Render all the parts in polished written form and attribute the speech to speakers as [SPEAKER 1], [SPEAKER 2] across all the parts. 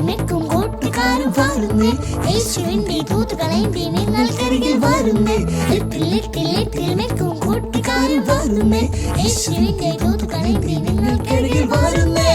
[SPEAKER 1] നിൽക്കും കൂട്ടുകാരും വരുന്നേ, യേശുവിന്റെ ദൂതുകളേന്തി നിങ്ങൾക്കരികിൽ വരുന്നേ. നിൽക്കും കൂട്ടുകാരും വരുന്നേ, യേശുവിന്റെ ദൂതുകളേന്തി നിങ്ങൾക്കരികിൽ വരുന്നേ.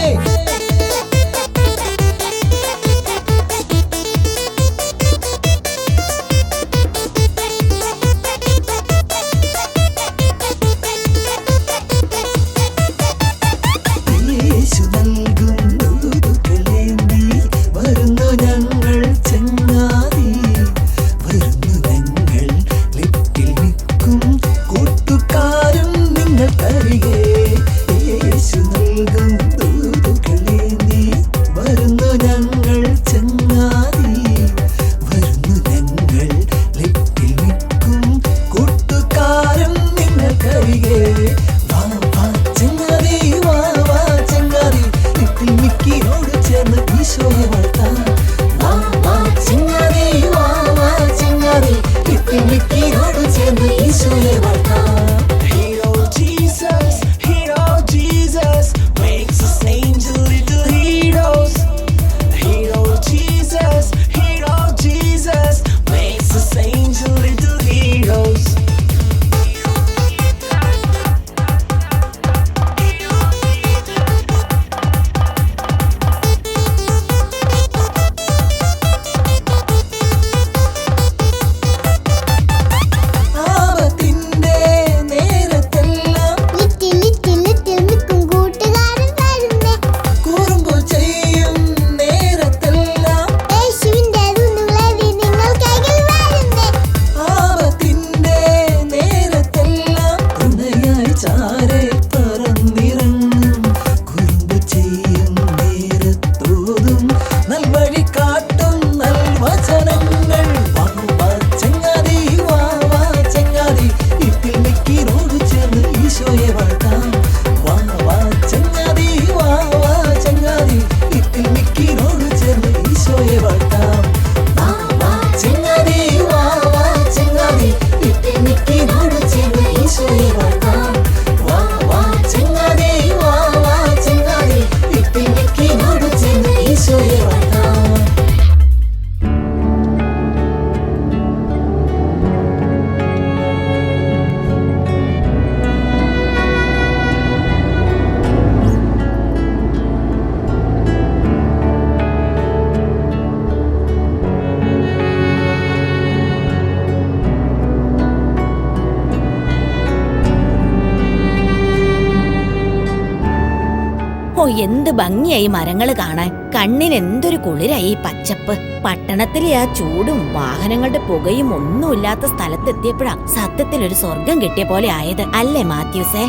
[SPEAKER 2] എന്ത് ഭംഗിയായി മരങ്ങള് കാണാൻ. കണ്ണിന് എന്തൊരു കുളിരായി പച്ചപ്പ്. പട്ടണത്തിലെ ആ ചൂടും വാഹനങ്ങളുടെ പുകയും ഒന്നുമില്ലാത്ത സ്ഥലത്തെത്തിയപ്പോഴാ സത്യത്തിലൊരു സ്വർഗം കിട്ടിയ പോലെ ആയത്, അല്ലേ മാത്യൂസേ?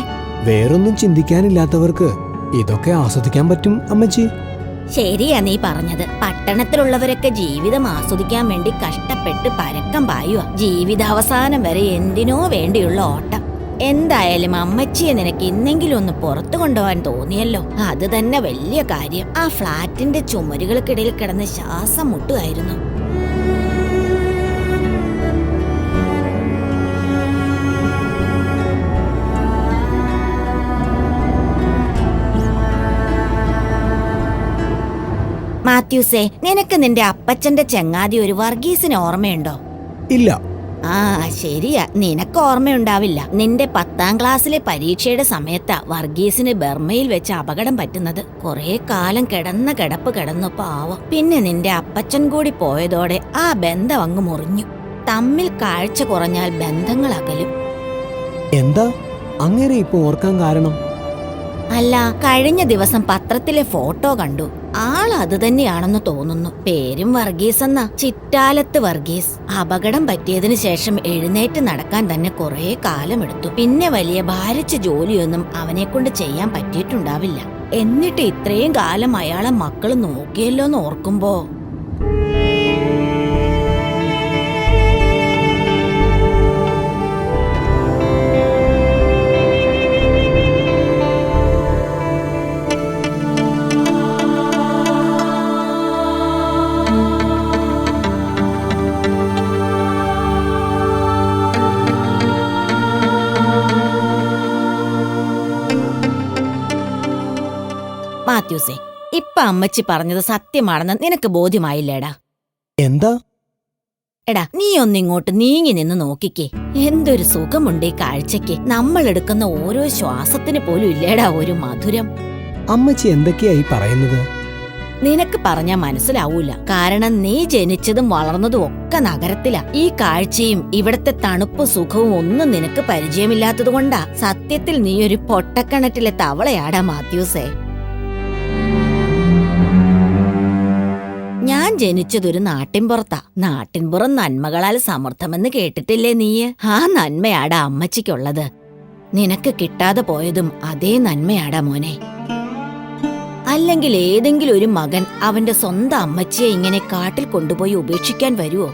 [SPEAKER 3] വേറൊന്നും ചിന്തിക്കാനില്ലാത്തവർക്ക് ഇതൊക്കെ ആസ്വദിക്കാൻ പറ്റും അമ്മച്ചി.
[SPEAKER 2] ശരിയാ നീ പറഞ്ഞത്. പട്ടണത്തിലുള്ളവരൊക്കെ ജീവിതം ആസ്വദിക്കാൻ വേണ്ടി കഷ്ടപ്പെട്ട് പരക്കം പായുക. ജീവിതാവസാനം വരെ എന്തിനോ വേണ്ടിയുള്ള ഓട്ടം. എന്തായാലും അമ്മച്ചിയെ നിനക്ക് ഇന്നെങ്കിലും ഒന്ന് പുറത്തു കൊണ്ടുപോകാൻ തോന്നിയല്ലോ, അത് തന്നെ വലിയ കാര്യം. ആ ഫ്ളാറ്റിന്റെ ചുമരുകൾക്കിടയിൽ കിടന്ന് ശ്വാസം മുട്ടുമായിരുന്നു. മാത്യൂസേ, നിനക്ക് നിന്റെ അപ്പച്ചന്റെ ചങ്ങാതി ഒരു വർഗീസിന് ഓർമ്മയുണ്ടോ?
[SPEAKER 3] ഇല്ല.
[SPEAKER 2] ആ ശരിയാ, നിനക്ക് ഓർമ്മയുണ്ടാവില്ല. നിന്റെ 10ാം ക്ലാസ്സിലെ പരീക്ഷയുടെ സമയത്താ വർഗീസിന് ബർമയിൽ വെച്ച് അപകടം പറ്റുന്നത്. കുറെ കാലം കിടന്ന കിടപ്പ് കിടന്നു പാവം. പിന്നെ നിന്റെ അപ്പച്ചൻ കൂടി പോയതോടെ ആ ബന്ധം അങ്ങ് മുറിഞ്ഞു. തമ്മിൽ കാഴ്ച കുറഞ്ഞാൽ ബന്ധങ്ങൾ അകലും.
[SPEAKER 3] എന്താ അങ്ങനെ ഇപ്പൊ ഓർക്കാൻ കാരണം?
[SPEAKER 2] അല്ല, കഴിഞ്ഞ ദിവസം പത്രത്തിലെ ഫോട്ടോ കണ്ടു. ആൾ അത് തന്നെയാണെന്ന് തോന്നുന്നു. പേരും വർഗീസ് എന്നാ, ചിറ്റാലത്ത് വർഗീസ്. അപകടം പറ്റിയതിനു ശേഷം എഴുന്നേറ്റ് നടക്കാൻ തന്നെ കുറെ കാലമെടുത്തു. പിന്നെ വലിയ ഭാരിച്ച ജോലിയൊന്നും അവനെ കൊണ്ട് ചെയ്യാൻ പറ്റിയിട്ടുണ്ടാവില്ല. എന്നിട്ട് ഇത്രയും കാലം അയാളെ മക്കള് നോക്കിയല്ലോന്ന് ഓർക്കുമ്പോ മാത്യൂസേ, ഇപ്പൊ അമ്മച്ചി പറഞ്ഞത് സത്യമാണെന്ന് നിനക്ക് ബോധ്യമായില്ലേടാ?
[SPEAKER 3] എന്താ?
[SPEAKER 2] എടാ, നീ ഒന്നിങ്ങോട്ട് നീങ്ങി നിന്ന് നോക്കിക്കേ. എന്തൊരു സുഖമുണ്ട് ഈ കാഴ്ചയ്ക്ക്. നമ്മൾ എടുക്കുന്ന ഓരോ ശ്വാസത്തിന് പോലും ഇല്ലേടാ ഒരു മധുരം.
[SPEAKER 3] അമ്മച്ചി എന്തൊക്കെയായി പറയുന്നത്?
[SPEAKER 2] നിനക്ക് പറഞ്ഞാ മനസ്സിലാവൂല. കാരണം നീ ജനിച്ചതും വളർന്നതും ഒക്കെ നഗരത്തിലാ. ഈ കാഴ്ചയും ഇവിടത്തെ തണുപ്പും സുഖവും ഒന്നും നിനക്ക് പരിചയമില്ലാത്തതുകൊണ്ടാ. സത്യത്തിൽ നീ ഒരു പൊട്ടക്കിണറ്റിലെ തവളയാടാ മാത്യൂസേ. ഞാൻ ജനിച്ചതൊരു നാട്ടിൻപുറത്താ. നാട്ടിൻപുറം നന്മകളാൽ സമൃദ്ധമെന്ന് കേട്ടിട്ടില്ലേ നീയ്? ആ നന്മയാടാ അമ്മച്ചിക്കുള്ളത്. നിനക്ക് കിട്ടാതെ പോയതും അതേ നന്മയാടാ മോനെ. അല്ലെങ്കിൽ ഏതെങ്കിലും ഒരു മകൻ അവന്റെ സ്വന്തം അമ്മച്ചിയെ ഇങ്ങനെ കാട്ടിൽ കൊണ്ടുപോയി ഉപേക്ഷിക്കാൻ വരുവോ?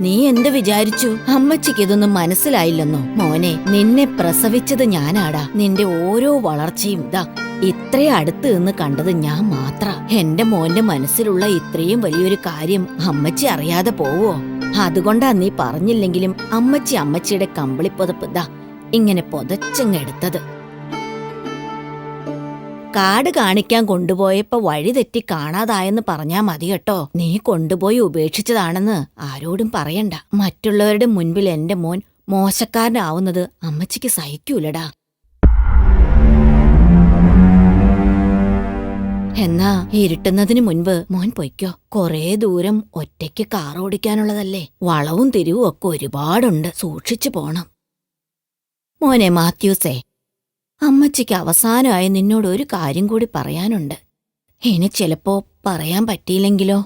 [SPEAKER 2] നീ എന്ത് വിചാരിച്ചു? അമ്മച്ചിക്ക് ഇതൊന്നും മനസ്സിലായില്ലെന്നോ? മോനെ, നിന്നെ പ്രസവിച്ചത് ഞാനാടാ. നിന്റെ ഓരോ വളർച്ചയും ഇതാ ഇത്രയും അടുത്ത് നിന്ന് കണ്ടത് ഞാൻ മാത്ര. എന്റെ മോന്റെ മനസ്സിലുള്ള ഇത്രയും വലിയൊരു കാര്യം അമ്മച്ചി അറിയാതെ പോവോ? അതുകൊണ്ടാ നീ പറഞ്ഞില്ലെങ്കിലും അമ്മച്ചിയുടെ കമ്പിളിപ്പുതപ്പ് ഇതാ ഇങ്ങനെ പൊതച്ചങ്ങെടുത്തത്. കാട് കാണിക്കാൻ കൊണ്ടുപോയപ്പോ വഴി തെറ്റി കാണാതായെന്ന് പറഞ്ഞാ മതി കേട്ടോ. നീ കൊണ്ടുപോയി ഉപേക്ഷിച്ചതാണെന്ന് ആരോടും പറയണ്ട. മറ്റുള്ളവരുടെ മുൻപിൽ എന്റെ മോൻ മോശക്കാരനാവുന്നത് അമ്മച്ചിക്ക് സഹിക്കൂലടാ. എന്നാ ഇരുട്ടുന്നതിന് മുൻപ് മോൻ പൊയ്ക്കോ. കൊറേ ദൂരം ഒറ്റയ്ക്ക് കാർ ഓടിക്കാനുള്ളതല്ലേ. വളവും തിരിവും ഒക്കെ ഒരുപാടുണ്ട്. സൂക്ഷിച്ചു പോണം. മോനെ മാത്യൂസേ, അമ്മച്ചിക്ക് അവസാനമായി നിന്നോട് ഒരു കാര്യം കൂടി പറയാനുണ്ട്. ഇനി ചിലപ്പോ പറയാൻ പറ്റിയില്ലെങ്കിലോ?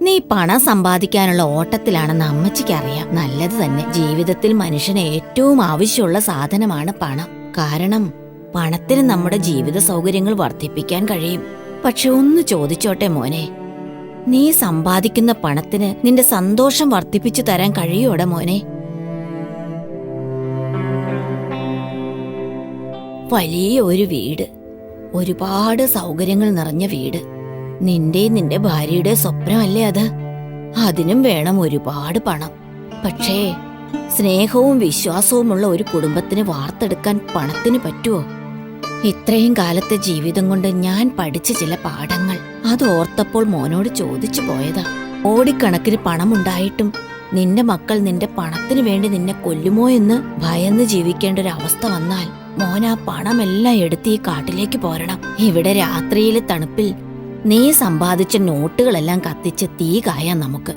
[SPEAKER 2] നീ പണം സമ്പാദിക്കാനുള്ള ഓട്ടത്തിലാണെന്ന് അമ്മച്ചിക്കറിയാം. നല്ലത് തന്നെ. ജീവിതത്തിൽ മനുഷ്യന് ഏറ്റവും ആവശ്യമുള്ള സാധനമാണ് പണം. കാരണം പണത്തിന് നമ്മുടെ ജീവിത സൗകര്യങ്ങൾ വർദ്ധിപ്പിക്കാൻ കഴിയും. പക്ഷെ ഒന്ന് ചോദിച്ചോട്ടെ മോനെ, നീ സമ്പാദിക്കുന്ന പണത്തിന് നിന്റെ സന്തോഷം വർദ്ധിപ്പിച്ചു തരാൻ കഴിയോടെ മോനെ? വലിയ ഒരു വീട്, ഒരുപാട് സൗകര്യങ്ങൾ നിറഞ്ഞ വീട്, നിന്റെ ഭാര്യയുടെ സ്വപ്നമല്ലേ അത്? അതിനും വേണം ഒരുപാട് പണം. പക്ഷേ സ്നേഹവും വിശ്വാസവുമുള്ള ഒരു കുടുംബത്തിന് വാർത്തെടുക്കാൻ പണത്തിന് പറ്റുമോ? ഇത്രയും കാലത്തെ ജീവിതം കൊണ്ട് ഞാൻ പഠിച്ച ചില പാഠങ്ങൾ അതോർത്തപ്പോൾ മോനോട് ചോദിച്ചു പോയതാ. കോടിക്കണക്കിന് പണമുണ്ടായിട്ടും നിന്റെ മക്കൾ നിന്റെ പണത്തിനു വേണ്ടി നിന്നെ കൊല്ലുമോ എന്ന് ഭയന്ന് ജീവിക്കേണ്ട ഒരു അവസ്ഥ വന്നാൽ മോൻ ആ പണമെല്ലാം എടുത്ത് ഈ കാട്ടിലേക്ക് പോരണം. ഇവിടെ രാത്രിയിലെ തണുപ്പിൽ നീ സമ്പാദിച്ച നോട്ടുകളെല്ലാം കത്തിച്ച് തീ കായാൻ നമുക്ക്.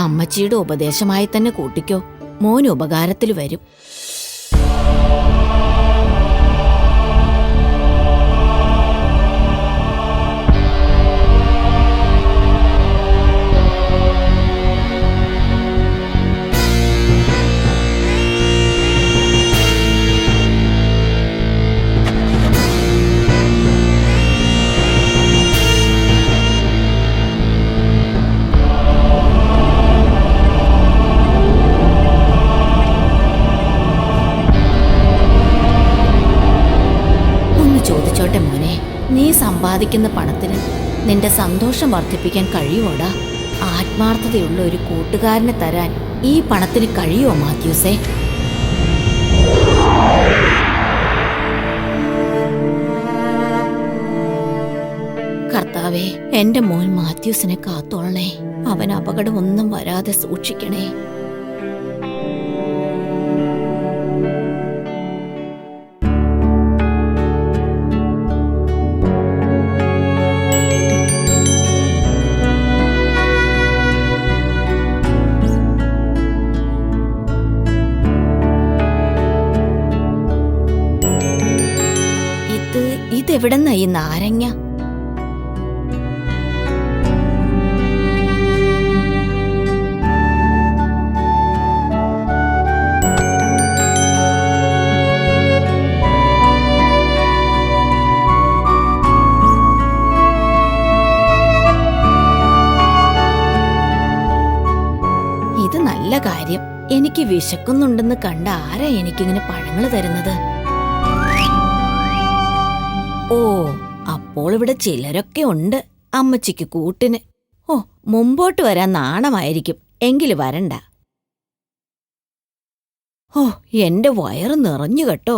[SPEAKER 2] അമ്മച്ചിയുടെ ഉപദേശമായി തന്നെ കൂട്ടിക്കോ, മോൻ ഉപകാരത്തിൽ വരും. ചോദിച്ചോട്ടെ മോനെ, നീ സമ്പാദിക്കുന്ന പണത്തിന് നിന്റെ സന്തോഷം വർദ്ധിപ്പിക്കാൻ കഴിയുമോടാ? ആത്മാർത്ഥതയുള്ള ഒരു കൂട്ടുകാരനെ തരാൻ ഈ പണത്തിന് കഴിയുമോ മാത്യൂസേ? കർത്താവേ, എന്റെ മോൻ മാത്യൂസിനെ കാത്തോളണേ. അവൻ അപകടമൊന്നും വരാതെ സൂക്ഷിക്കണേ. ഇതെവിടെന്നാ ഈ നാരങ്ങ? ഇത് നല്ല കാര്യം. എനിക്ക് വിശക്കുന്നുണ്ടെന്ന് കണ്ട ആരാ എനിക്കിങ്ങനെ പഴങ്ങൾ തരുന്നത്? ഓ, അപ്പോൾ ഇവിടെ ചിലരൊക്കെ ഉണ്ട് അമ്മച്ചിക്ക് കൂട്ടിന്. ഓ, മുമ്പോട്ട് വരാൻ നാണമായിരിക്കും. എങ്കിലും വരണ്ട. ഓ, എന്റെ വയറ് നിറഞ്ഞു കേട്ടോ.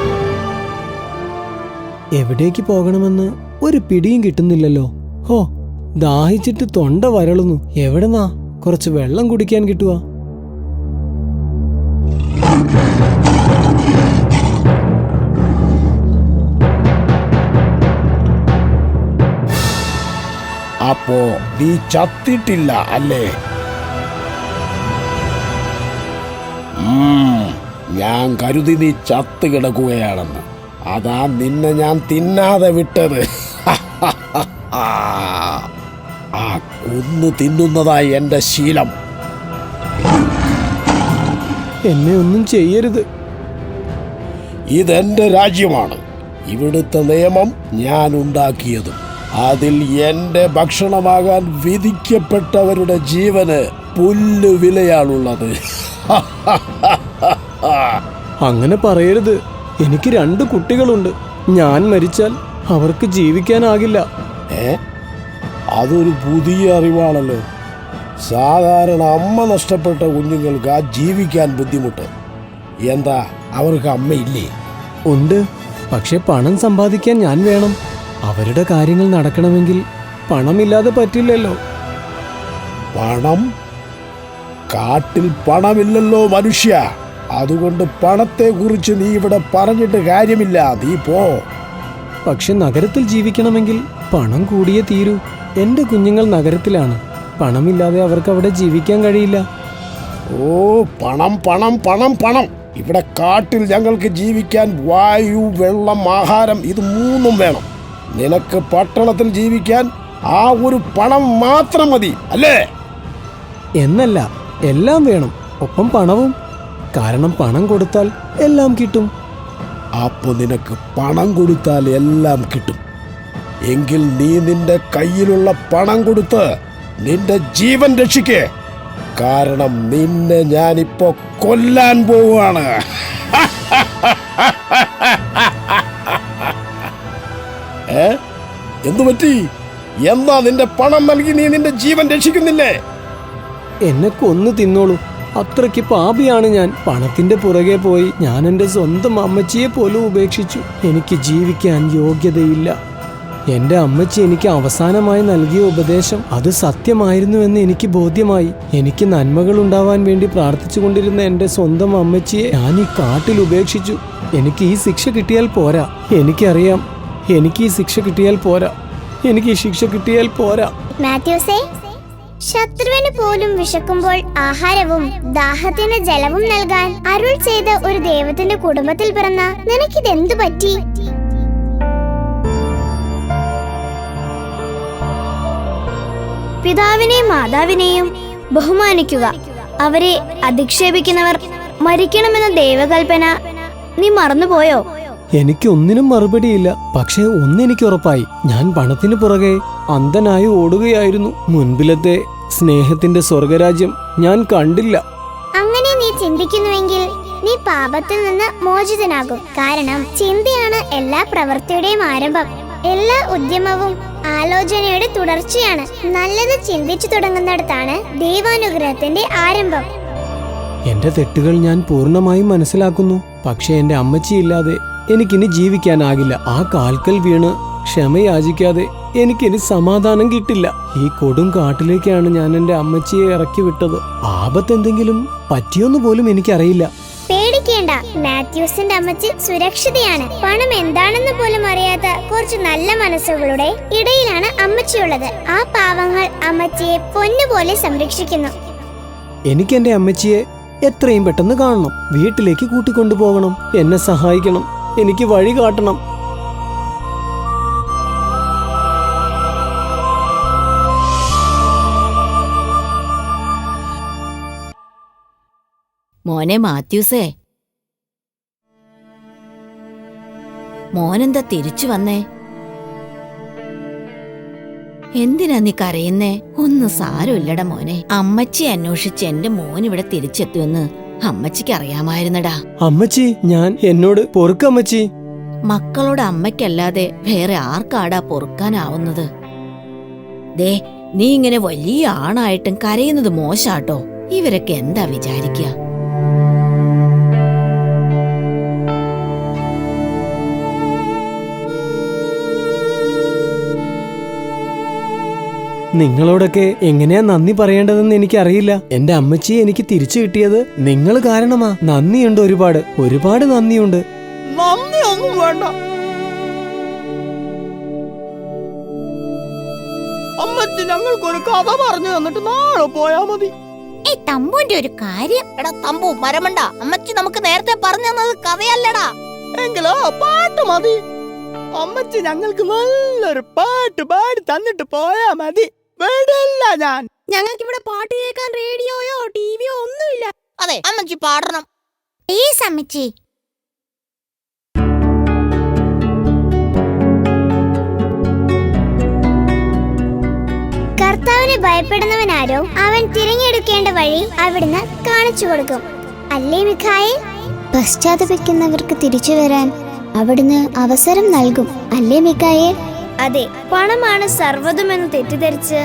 [SPEAKER 3] എവിടേക്ക് പോകണമെന്ന് ഒരു പിടിയും കിട്ടുന്നില്ലല്ലോ. ഹോ, ദാഹിച്ചിട്ട് തൊണ്ട വരളുന്നു. എവിടെന്നാ കുറച്ച് വെള്ളം കുടിക്കാൻ കിട്ടുക?
[SPEAKER 4] അപ്പോ നീ ചത്തിട്ടില്ല അല്ലേ? ഞാൻ കരുതി നീ ചത്ത് കിടക്കുകയാണെന്ന്. അതാ നിന്നെ ഞാൻ തിന്നാതെ വിട്ടത്. ആ കൊന്നു തിന്നുന്നതായി എന്റെ ശീലം.
[SPEAKER 3] എന്നെ ഒന്നും ചെയ്യരുത്.
[SPEAKER 4] ഇതെന്റെ രാജ്യമാണ്. ഇവിടുത്തെ നിയമം ഞാൻ ഉണ്ടാക്കിയതും അതിൽ എന്റെ ഭക്ഷണമാകാൻ വിധിക്കപ്പെട്ടവരുടെ ജീവന് പുല്ല് വിലയാണുള്ളത്.
[SPEAKER 3] അങ്ങനെ പറയരുത്. എനിക്ക് 2 കുട്ടികളുണ്ട്. ഞാൻ മരിച്ചാൽ അവർക്ക് ജീവിക്കാനാകില്ല.
[SPEAKER 4] അതൊരു പുതിയ അറിവാണല്ലോ. സാധാരണ അമ്മ നഷ്ടപ്പെട്ട കുഞ്ഞുങ്ങൾക്ക് ജീവിക്കാൻ ബുദ്ധിമുട്ട്. എന്താ, അവർക്ക് അമ്മയില്ലേ?
[SPEAKER 3] ഉണ്ട്, പക്ഷെ പണം സമ്പാദിക്കാൻ ഞാൻ വേണം. അവരുടെ കാര്യങ്ങൾ നടക്കണമെങ്കിൽ പണമില്ലാതെ പറ്റില്ലല്ലോ.
[SPEAKER 4] പണം? കാട്ടിൽ പണമില്ലല്ലോ മനുഷ്യ. അതുകൊണ്ട് പണത്തെ കുറിച്ച് നീ ഇവിടെ പറഞ്ഞിട്ട് കാര്യമില്ല. നീ പോ.
[SPEAKER 3] പക്ഷെ നഗരത്തിൽ ജീവിക്കണമെങ്കിൽ പണം കൂടിയേ തീരൂ. എന്റെ കുഞ്ഞുങ്ങൾ നഗരത്തിലാണ്. പണമില്ലാതെ അവർക്ക് അവിടെ ജീവിക്കാൻ കഴിയില്ല.
[SPEAKER 4] ഓ, പണം പണം പണം പണം. ഇവിടെ കാട്ടിൽ ഞങ്ങൾക്ക് ജീവിക്കാൻ വായു, വെള്ളം, ആഹാരം ഇത് 3 വേണം. നിനക്ക് പട്ടണത്തിൽ ജീവിക്കാൻ ആ ഒരു പണം മാത്രം മതി അല്ലേ?
[SPEAKER 3] എന്നല്ല, എല്ലാം വേണം, ഒപ്പം പണവും. കാരണം പണം കൊടുത്താൽ എല്ലാം കിട്ടും.
[SPEAKER 4] അപ്പൊ നിനക്ക് പണം കൊടുത്താൽ എല്ലാം കിട്ടും. എങ്കിൽ നീ നിന്റെ കയ്യിലുള്ള പണം കൊടുത്ത് നിന്റെ ജീവൻ രക്ഷിക്കേ. കാരണം നിന്നെ ഞാനിപ്പോ കൊല്ലാൻ പോവുകയാണ്. എന്തു പറ്റി? എന്താ, നിന്റെ പണം നൽകി നീ നിന്റെ ജീവൻ രക്ഷിക്കുന്നില്ലേ?
[SPEAKER 3] എന്നെ കൊന്നു തിന്നോളൂ. അത്രയ്ക്ക് പാപിയാണ് ഞാൻ. പണത്തിന്റെ പുറകെ പോയി ഞാൻ എന്റെ സ്വന്തം അമ്മച്ചിയെ പോലും ഉപേക്ഷിച്ചു. എനിക്ക് ജീവിക്കാൻ യോഗ്യതയില്ല. എന്റെ അമ്മച്ചി എനിക്ക് അവസാനമായി നൽകിയ ഉപദേശം അത് സത്യമായിരുന്നുവെന്ന് എനിക്ക് ബോധ്യമായി. എനിക്ക് നന്മകൾ ഉണ്ടാവാൻ വേണ്ടി പ്രാർത്ഥിച്ചുകൊണ്ടിരുന്ന എന്റെ സ്വന്തം അമ്മച്ചിയെ ഞാൻ ഈ കാട്ടിൽ ഉപേക്ഷിച്ചു. എനിക്ക് ഈ ശിക്ഷ കിട്ടിയാൽ പോരാ. എനിക്കറിയാം, എനിക്ക് ഈ ശിക്ഷ കിട്ടിയാൽ പോരാ. എനിക്ക് ഈ ശിക്ഷ കിട്ടിയാൽ പോരാ.
[SPEAKER 5] മാത്യൂസേ, ശത്രുവിന് പോലും വിശക്കുമ്പോൾ ആഹാരവും ദാഹത്തിന് ജലവും നൽകാൻ അരുൾ ചെയ്ത ഒരു ദൈവത്തിന്റെ കുടുംബത്തിൽ പിറന്ന നിനക്കിതെന്തു പറ്റി? പിതാവിനെയും മാതാവിനെയും ബഹുമാനിക്കുക. അവരെ അധിക്ഷേപിക്കുന്നവർ മരിക്കണമെന്ന ദൈവകൽപ്പന നീ മറന്നുപോയോ?
[SPEAKER 3] എനിക്ക് ഒന്നിനും മറുപടിയില്ല. പക്ഷേ ഒന്നെനിക്ക് ഉറപ്പായി, ഞാൻ പണത്തിന് പുറകെ അന്ധനായി ഓടുകയായിരുന്നു. മുൻപിലത്തെ സ്നേഹത്തിന്റെ സ്വർഗരാജ്യം ഞാൻ കണ്ടില്ല.
[SPEAKER 5] അങ്ങനെ നീ ചിന്തിക്കുന്നുവെങ്കിൽ നീ പാപത്തിൽ നിന്ന് മോചിതനാകും. കാരണം ചിന്തയാണ് എല്ലാ പ്രവൃത്തിയുടെയും ആരംഭം. എല്ലാ ഉദ്യമവും ആലോചനയുടെ തുടർച്ചയാണ്. നല്ലത് ചിന്തിച്ചു തുടങ്ങുന്നിടത്താണ് ദൈവാനുഗ്രഹത്തിന്റെ ആരംഭം.
[SPEAKER 3] എന്റെ തെറ്റുകൾ ഞാൻ പൂർണ്ണമായും മനസ്സിലാക്കുന്നു. പക്ഷെ എന്റെ അമ്മച്ചിയില്ലാതെ എനിക്കിനി ജീവിക്കാനാകില്ല. ആ കാൽക്കൽ വീണ് ക്ഷമയാചിക്കാതെ എനിക്കിനി സമാധാനം കിട്ടില്ല. ഈ കൊടും കാട്ടിലേക്കാണ് ഞാൻ എന്റെ അമ്മച്ചിയെ ഇറക്കി വിട്ടത്. ആപത്തെന്തെങ്കിലും പറ്റിയൊന്നു പോലും എനിക്കറിയില്ല.
[SPEAKER 5] പേടിക്കേണ്ട, മാത്യൂസിന്റെ അമ്മച്ചി സുരക്ഷിതയാണ്. പണം എന്താണെന്ന് പോലും അറിയാത്ത കുറച്ച് നല്ല മനസ്സുകളുടെ ഇടയിലാണ് അമ്മച്ചിയുള്ളത്. ആ പാവങ്ങൾ അമ്മച്ചിയെ പൊന്നുപോലെ സംരക്ഷിക്കുന്നു.
[SPEAKER 3] എനിക്ക് എന്റെ അമ്മച്ചിയെ എത്രയും പെട്ടെന്ന് കാണണം. വീട്ടിലേക്ക് കൂട്ടിക്കൊണ്ടുപോകണം. എന്നെ സഹായിക്കണം. എനിക്ക് വഴി കാട്ടണം.
[SPEAKER 2] മോനെ മാത്യൂസേ, മോനെന്താ തിരിച്ചു വന്നേ? എന്തിനാ നീ കരയുന്നേ? ഒന്നും സാരമില്ലടാ മോനെ. അമ്മച്ചി അന്വേഷിച്ച് എന്റെ മോൻ ഇവിടെ തിരിച്ചെത്തുമെന്ന് അമ്മച്ചിക്ക് അറിയാമായിരുന്നടാ.
[SPEAKER 3] അമ്മച്ചി, എന്നോട് പൊറുക്കമ്മച്ചി.
[SPEAKER 2] മക്കളോട് അമ്മയ്ക്കല്ലാതെ വേറെ ആർക്കാടാ പൊറുക്കാനാവുന്നത്? ദേ, നീ ഇങ്ങനെ വലിയ ആണായിട്ടും കരയുന്നത് മോശാട്ടോ. ഇവരൊക്കെ എന്താ വിചാരിക്കുക?
[SPEAKER 3] നിങ്ങളോടൊക്കെ എങ്ങനെയാ നന്ദി പറയേണ്ടതെന്ന് എനിക്കറിയില്ല. എന്റെ അമ്മച്ചിയെ എനിക്ക് തിരിച്ചു കിട്ടിയത് നിങ്ങൾ കാരണമാ. നന്ദിയുണ്ട്, ഒരുപാട് നന്ദിയുണ്ട്.
[SPEAKER 6] നന്ദി ഒന്നും വേണ്ട. അമ്മച്ചി ഞങ്ങൾക്കൊരു കഥ പറഞ്ഞു തന്നിട്ട് നാളെ പോയാ മതി.
[SPEAKER 1] തമ്പുവിന്റെ ഒരു കാര്യം.
[SPEAKER 7] എടാ തമ്പു മരമണ്ട, അമ്മച്ചി നമുക്ക് നേരത്തെ പറഞ്ഞു തന്നത് കഥയല്ലടാ.
[SPEAKER 6] എങ്കിലോ പാട്ട് മതി. അമ്മച്ചി ഞങ്ങൾക്ക് നല്ലൊരു പാട്ട് പാടി തന്നിട്ട് പോയാ മതി. വേടില്ല ഞാൻ.
[SPEAKER 1] ഞങ്ങൾക്ക് ഇവിടെ പാട്ട് കേൾക്കാൻ റേഡിയോയോ ടിവിയോ ഒന്നുമില്ല.
[SPEAKER 7] അതെ, അമ്മച്ചി പാടണം.
[SPEAKER 1] പ്ലീസ് അമ്മച്ചി.
[SPEAKER 5] കർത്താവിനെ ഭയപ്പെടുന്നവനാരോ അവൻ തിരഞ്ഞെടുക്കേണ്ട വഴി അവിടുന്ന് കാണിച്ചു കൊടുക്കും. അല്ലേ മിഖായേൽ? പശ്ചാത്തപിക്കുന്നവർക്ക് തിരിച്ചു വരാൻ അവിടുന്ന് അവസരം നൽകും. അല്ലേ മിഖായേൽ? അതെ, പണമാണ് സർവ്വതുമെന്ന് തെറ്റിദ്ധരിച്ച്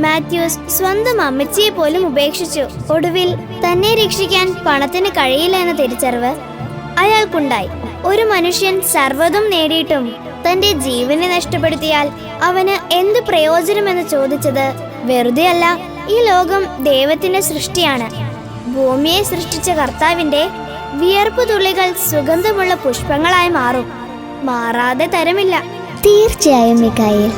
[SPEAKER 5] മാത്യൂസ് സ്വന്തം അമ്മച്ചിയെ പോലും ഉപേക്ഷിച്ചു. ഒടുവിൽ തന്നെ രക്ഷിക്കാൻ പണത്തിന് കഴിയില്ല എന്ന തിരിച്ചറിവ് അയാൾക്കുണ്ടായി. ഒരു മനുഷ്യൻ സർവ്വതും നേടിയിട്ടും തന്റെ ജീവനെ നഷ്ടപ്പെടുത്തിയാൽ അവന് എന്ത് പ്രയോജനമെന്ന് ചോദിച്ചത് വെറുതെയല്ല. ഈ ലോകം ദൈവത്തിന്റെ സൃഷ്ടിയാണ്. ഭൂമിയെ സൃഷ്ടിച്ച കർത്താവിന്റെ വിയർപ്പ് തുള്ളികൾ സുഗന്ധമുള്ള പുഷ്പങ്ങളായി മാറും. മാറാതെ തരമില്ല. തീർച്ചയായും മിഖായേൽ.